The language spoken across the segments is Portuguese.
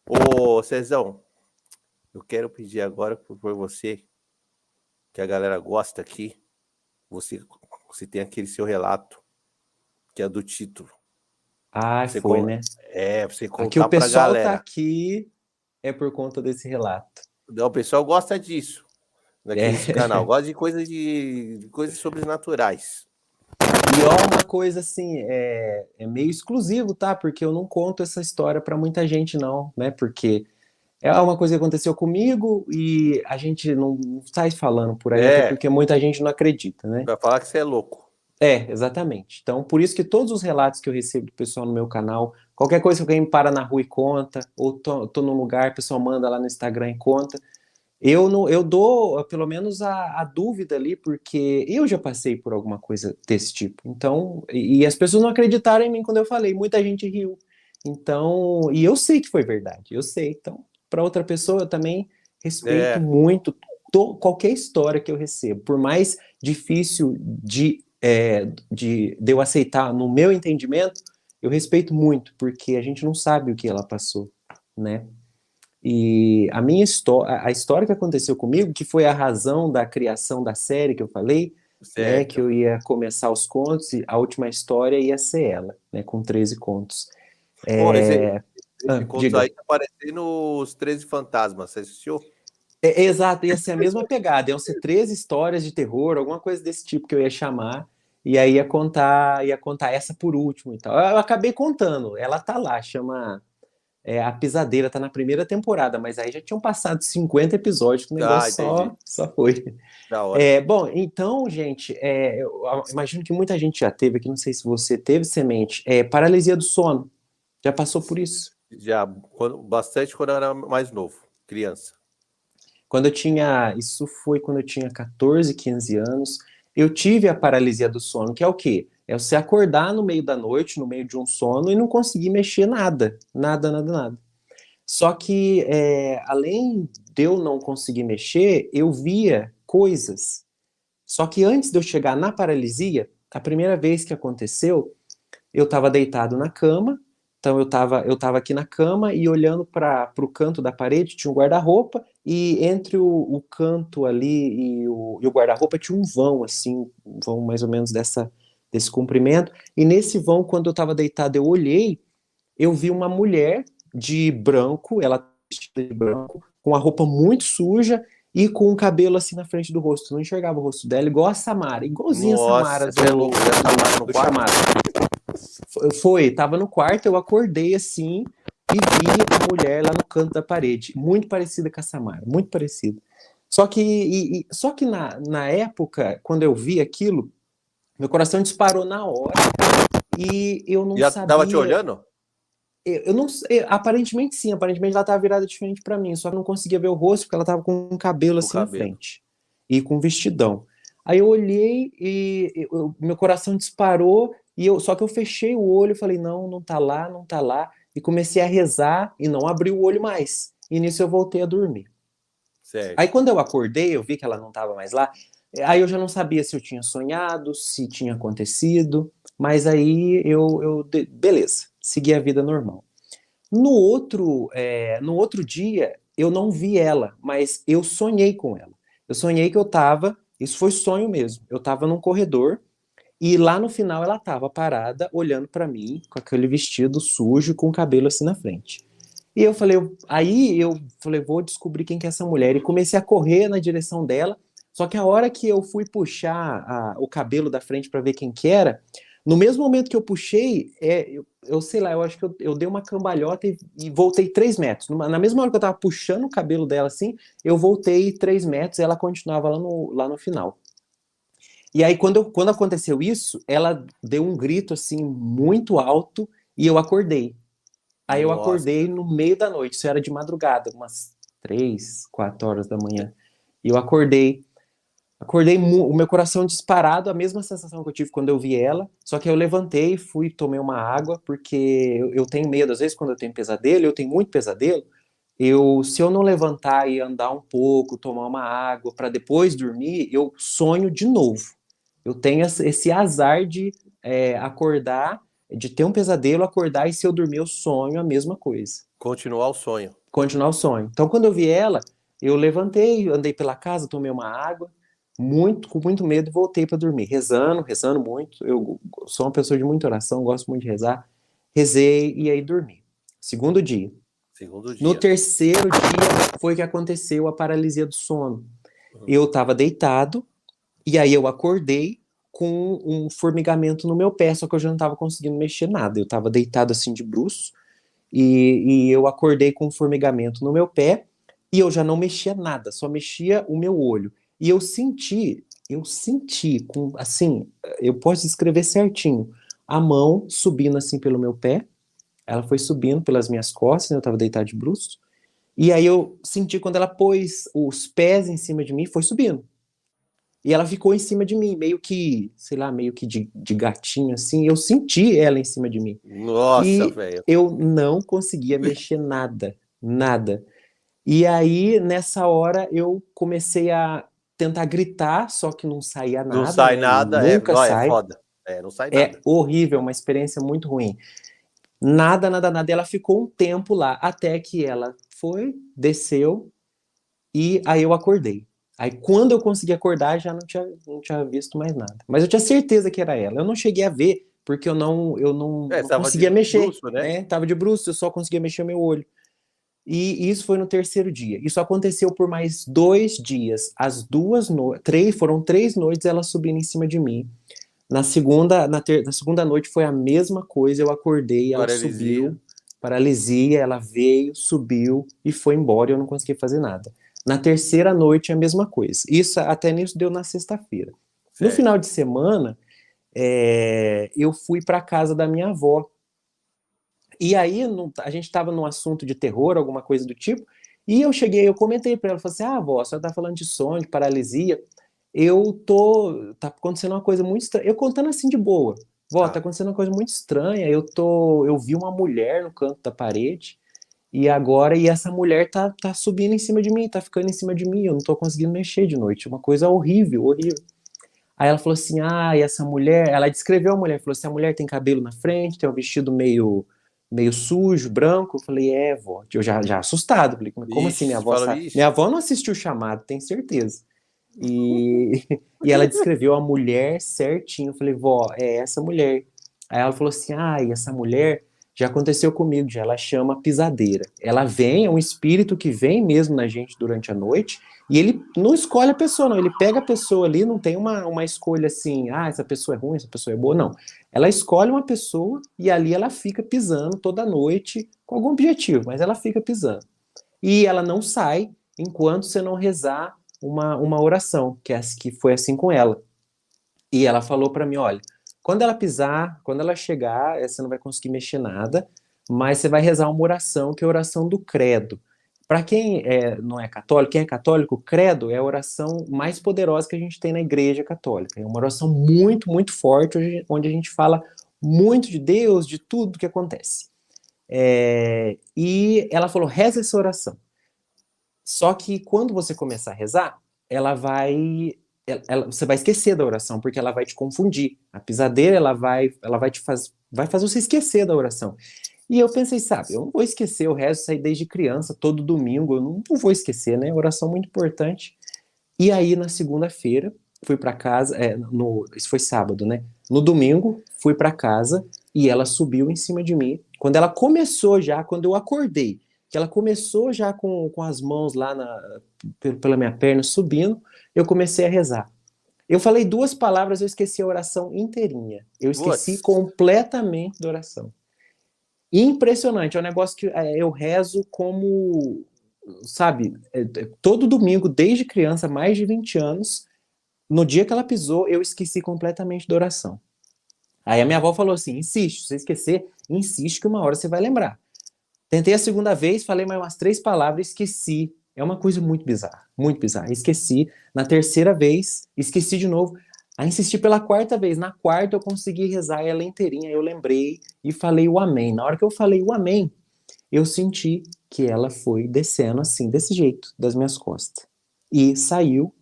Ô, Cezão, eu quero pedir agora por você, que a galera gosta aqui, você, você tem aquele seu relato, que é do título. Ai, Você, foi, né? você Aqui o contar pra pessoal tá galera. aqui é por conta desse relato. O pessoal gosta disso, É. naquele canal. Gosta de coisas de coisas sobrenaturais. E ó, uma coisa assim, é meio exclusivo, tá? Porque eu não conto essa história pra muita gente, não, né? Porque é uma coisa que aconteceu comigo e a gente não sai falando por aí, até É, porque muita gente não acredita, né? vai falar que você é louco. É, exatamente. Então, por isso que todos os relatos que eu recebo do pessoal no meu canal, qualquer coisa que alguém me para na rua e conta, ou tô num lugar, o pessoal manda lá no Instagram e conta, eu não, eu dou pelo menos a dúvida ali, porque eu já passei por alguma coisa desse tipo. Então, e as pessoas não acreditaram em mim quando eu falei, muita gente riu. Então, e eu sei que foi verdade, eu sei. Então, para outra pessoa, eu também respeito É, muito qualquer história que eu recebo, por mais difícil de eu aceitar no meu entendimento, eu respeito muito, porque a gente não sabe o que ela passou, né? E a minha história, a história que aconteceu comigo, que foi a razão da criação da série que eu falei, né, que certo. eu ia começar os contos e a última história ia ser ela, né, com 13 contos. Pô, esse conto Diga. aí tá parecendo os 13 Fantasmas, você assistiu? Exato, ia ser a mesma pegada, iam ser 13 histórias de terror, alguma coisa desse tipo que eu ia chamar, e aí ia contar essa por último e tal. Eu acabei contando, ela tá lá, chama A Pisadeira, tá na primeira temporada, mas aí já tinham passado 50 episódios, que o Ah, negócio entendi. só foi. Da hora. Bom, então, gente, eu imagino que muita gente já teve aqui, não sei se você teve semente, paralisia do sono. Já passou por isso? Já, bastante quando eu era mais novo, criança. Isso foi quando eu tinha 14, 15 anos, eu tive a paralisia do sono, que é o quê? É você acordar no meio da noite, no meio de um sono, e não conseguir mexer nada, nada, nada, nada. Só que, além de eu não conseguir mexer, eu via coisas. Só que antes de eu chegar na paralisia, a primeira vez que aconteceu, eu estava deitado na cama, então eu tava aqui na cama e olhando para o canto da parede, tinha um guarda-roupa, e entre o canto ali e o guarda-roupa tinha um vão, assim, um vão mais ou menos desse comprimento, e nesse vão, quando eu estava deitado, eu olhei, eu vi uma mulher de branco, ela vestida de branco, com a roupa muito suja e com o cabelo assim na frente do rosto. Eu não enxergava o rosto dela, igual a Samara, igualzinha a Samara Nossa, você é louco. E a Samara no do quarto? chamado. Tava no quarto, eu acordei assim e vi a mulher lá no canto da parede, muito parecida com a Samara, muito parecida. Só que na época, quando eu vi aquilo, meu coração disparou na hora e eu não Já tava te sabia. olhando? Eu não sei, aparentemente sim, aparentemente ela estava virada diferente para mim, só que eu não conseguia ver o rosto porque ela estava com um cabelo Com o assim na cabelo. frente e com um vestidão. Aí eu olhei e meu coração disparou e só que eu fechei o olho e falei não, não tá lá, não tá lá e comecei a rezar e não abri o olho mais. E nisso eu voltei a dormir. Aí Certo. quando eu acordei, eu vi que ela não estava mais lá. Aí eu já não sabia se eu tinha sonhado, se tinha acontecido, mas aí beleza, segui a vida normal. No outro dia, eu não vi ela, mas eu sonhei com ela. Eu sonhei que isso foi sonho mesmo. Eu estava num corredor e lá no final ela estava parada, olhando para mim, com aquele vestido sujo, com o cabelo assim na frente. E aí eu falei, vou descobrir quem que é essa mulher. E comecei a correr na direção dela. Só que a hora que eu fui puxar o cabelo da frente para ver quem que era, no mesmo momento que eu puxei, eu sei lá, eu acho que eu dei uma cambalhota e voltei 3 metros. Na mesma hora que eu tava puxando o cabelo dela assim, eu voltei 3 metros e ela continuava lá no final. E aí, quando aconteceu isso, ela deu um grito assim muito alto e eu acordei. Aí eu Nossa. acordei no meio da noite, isso era de madrugada, umas 3, 4 horas da manhã. E eu acordei, o meu coração disparado, a mesma sensação que eu tive quando eu vi ela, só que eu levantei, fui, tomei uma água, porque eu tenho medo, às vezes quando eu tenho pesadelo, eu tenho muito pesadelo, se eu não levantar e andar um pouco, tomar uma água para depois dormir, eu sonho de novo. Eu tenho esse azar de acordar, de ter um pesadelo, acordar e se eu dormir eu sonho a mesma coisa. Continuar o sonho. Continuar o sonho. Então, quando eu vi ela, eu levantei, andei pela casa, tomei uma água, com muito medo, e voltei para dormir, rezando muito. Eu sou uma pessoa de muita oração, gosto muito de rezar. Rezei e aí dormi. Segundo dia. Segundo No dia. terceiro dia foi que aconteceu a paralisia do sono. Eu estava deitado e aí eu acordei com um formigamento no meu pé, só que eu já não estava conseguindo mexer nada. Eu estava deitado assim de bruços e eu acordei com um formigamento no meu pé e eu já não mexia nada, só mexia o meu olho. E eu senti com assim, eu posso descrever certinho, a mão subindo assim pelo meu pé. Ela foi subindo pelas minhas costas, né, eu estava deitado de bruços. E aí eu senti quando ela pôs os pés em cima de mim, foi subindo. E ela ficou em cima de mim, meio que, sei lá, meio que de gatinho, assim. Eu senti ela em cima de mim. Nossa, E velho. eu não conseguia mexer nada, nada. E aí, nessa hora, eu comecei a tentar gritar, só que não saía Não nada, sai né? nada, Nunca não, é sai. foda. Não sai É nada. horrível, uma experiência muito ruim. Nada, nada, nada. Ela ficou um tempo lá, até que ela foi, desceu, e aí eu acordei. Aí quando eu consegui acordar, já não tinha visto mais nada. Mas eu tinha certeza que era ela. Eu não cheguei a ver, porque eu não Tava de conseguia mexer, bruxo, né? né? Tava de bruços, eu só conseguia mexer o meu olho. E isso foi no terceiro dia. Isso aconteceu por mais 2 dias. Foram 3 noites ela subindo em cima de mim. Na segunda noite foi a mesma coisa. Eu acordei, ela Paralisia. subiu, paralisia, ela veio, subiu e foi embora. Eu não consegui fazer nada. Na terceira noite, a mesma coisa. Isso até nisso deu na sexta-feira. No final Certo. de semana, eu fui para casa da minha avó. E aí a gente estava num assunto de terror, alguma coisa do tipo. E eu comentei para ela, falei assim: "Ah, avó, a senhora tá falando de sonho, de paralisia. Tá acontecendo uma coisa muito estranha." Eu contando assim de boa. Vó, tá Tá. acontecendo uma coisa muito estranha. Eu vi uma mulher no canto da parede e essa mulher tá subindo em cima de mim, tá ficando em cima de mim. Eu não tô conseguindo mexer de noite. Uma coisa horrível, horrível. Aí ela falou assim: "Ah, e essa mulher." Ela descreveu a mulher, falou assim: "A mulher tem cabelo na frente, tem um vestido meio sujo, branco." Eu falei: "É, vó." Eu já assustado. Falei: "Mas como assim minha Ixi, avó fala, sabe?" Minha ixi. avó não assistiu o chamado, tenho certeza. E, e ela descreveu a mulher certinho. Eu falei: "Vó, é essa mulher." Aí ela falou assim: "Ah, e essa mulher já aconteceu comigo, já. Ela chama pisadeira. Ela vem, é um espírito que vem mesmo na gente durante a noite, e ele não escolhe a pessoa, não. Ele pega a pessoa ali, não tem uma escolha assim, ah, essa pessoa é ruim, essa pessoa é boa, não. Ela escolhe uma pessoa e ali ela fica pisando toda noite com algum objetivo, mas ela fica pisando. E ela não sai enquanto você não rezar uma oração, que foi assim com ela. E ela falou para mim: "Olha, quando ela pisar, quando ela chegar, você não vai conseguir mexer nada, mas você vai rezar uma oração, que é a oração do credo." Para quem não é católico, quem é católico, o credo é a oração mais poderosa que a gente tem na igreja católica. É uma oração muito, muito forte, onde a gente fala muito de Deus, de tudo que acontece. E ela falou: "Reza essa oração." Só que quando você começar a rezar, você vai esquecer da oração, porque ela vai te confundir. A pisadeira, vai fazer você esquecer da oração. E eu pensei, sabe, eu não vou esquecer, eu rezo isso aí desde criança, todo domingo, eu não vou esquecer, né? Oração muito importante. E aí, na segunda-feira, fui para casa, isso foi sábado, né? No domingo, fui para casa e ela subiu em cima de mim. Quando eu acordei, que ela começou já com as mãos lá pela minha perna subindo, eu comecei a rezar. Eu falei 2 palavras, eu esqueci a oração inteirinha. Eu esqueci Putz. completamente da oração. Impressionante, é um negócio que eu rezo como, sabe, todo domingo, desde criança, mais de 20 anos. No dia que ela pisou, eu esqueci completamente da oração. Aí a minha avó falou assim: insiste, se você esquecer, insiste que uma hora você vai lembrar. Tentei a segunda vez, falei mais umas 3 palavras, esqueci. É uma coisa muito bizarra, muito bizarra. Esqueci. Na terceira vez, esqueci de novo. Aí insisti pela quarta vez. Na quarta eu consegui rezar ela inteirinha. Eu lembrei e falei o amém. Na hora que eu falei o amém, eu senti que ela foi descendo assim, desse jeito, das minhas costas. E saiu,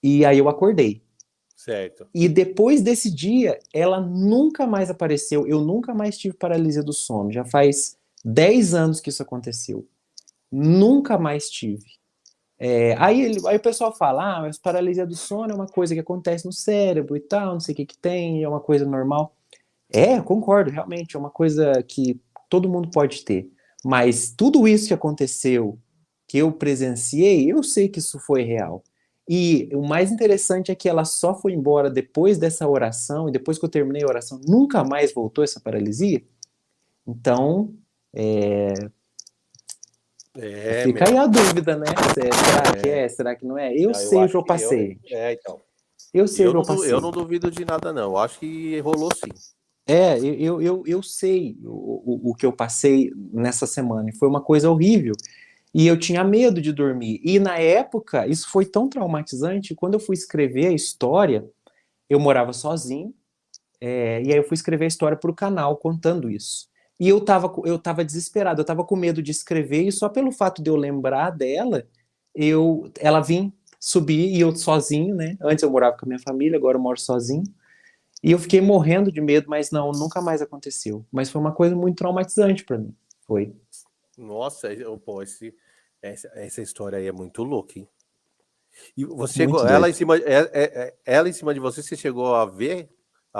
e aí eu acordei. Certo. E depois desse dia, ela nunca mais apareceu. Eu nunca mais tive paralisia do sono. Já faz 10 anos que isso aconteceu. Nunca mais tive. Aí o pessoal fala, mas paralisia do sono é uma coisa que acontece no cérebro e tal, não sei o que tem, é uma coisa normal. Concordo, realmente, é uma coisa que todo mundo pode ter. Mas tudo isso que aconteceu, que eu presenciei, eu sei que isso foi real. E o mais interessante é que ela só foi embora depois dessa oração, e depois que eu terminei a oração, nunca mais voltou essa paralisia. Então, fica aí Meu. a dúvida, né? Será que É, é? Será que não é? Eu eu sei o que acho eu que passei. então. Eu sei o que eu Eu passei. não duvido de nada, não. Eu acho que rolou sim. Eu sei o que eu passei nessa semana. E foi uma coisa horrível. E eu tinha medo de dormir. E na época, isso foi tão traumatizante. Quando eu fui escrever a história, eu morava sozinho. E aí eu fui escrever a história para o canal contando isso. E eu tava desesperado, eu tava com medo de escrever, e só pelo fato de eu lembrar dela, ela vim subir e eu sozinho, né? Antes eu morava com a minha família, agora eu moro sozinho. E eu fiquei morrendo de medo, mas não, nunca mais aconteceu. Mas foi uma coisa muito traumatizante para mim. Foi. Nossa, pô, essa história aí é muito louca, hein? E você Muito chegou, doido. ela em cima de você, você chegou a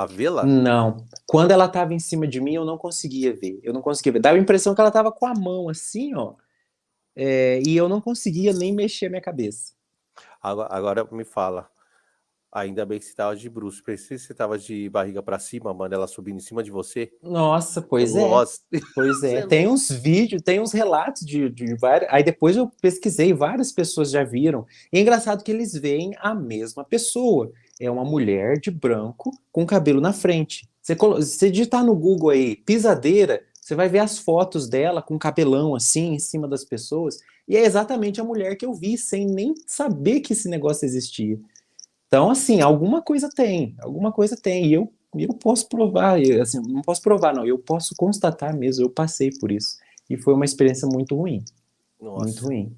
vê-la? Não. Quando ela tava em cima de mim, eu não conseguia ver. Eu não conseguia ver. Dava a impressão que ela tava com a mão assim, ó. E eu não conseguia nem mexer a minha cabeça. Agora me fala. Ainda bem que você tava de bruços. Pensei que você tava de barriga pra cima, mano, ela subindo em cima de você. Nossa, pois é. Nossa, Pois você é. é Tem louco. uns vídeos, tem uns relatos de várias. Aí depois eu pesquisei, várias pessoas já viram. E é engraçado que eles veem a mesma pessoa. É uma mulher de branco com cabelo na frente. Você digitar no Google aí, pisadeira, você vai ver as fotos dela com cabelão assim em cima das pessoas. E é exatamente a mulher que eu vi, sem nem saber que esse negócio existia. Então, assim, alguma coisa tem, alguma coisa tem. E eu posso provar, assim, não posso provar, não, eu posso constatar mesmo, eu passei por isso. E foi uma experiência muito ruim, muito Nossa. ruim.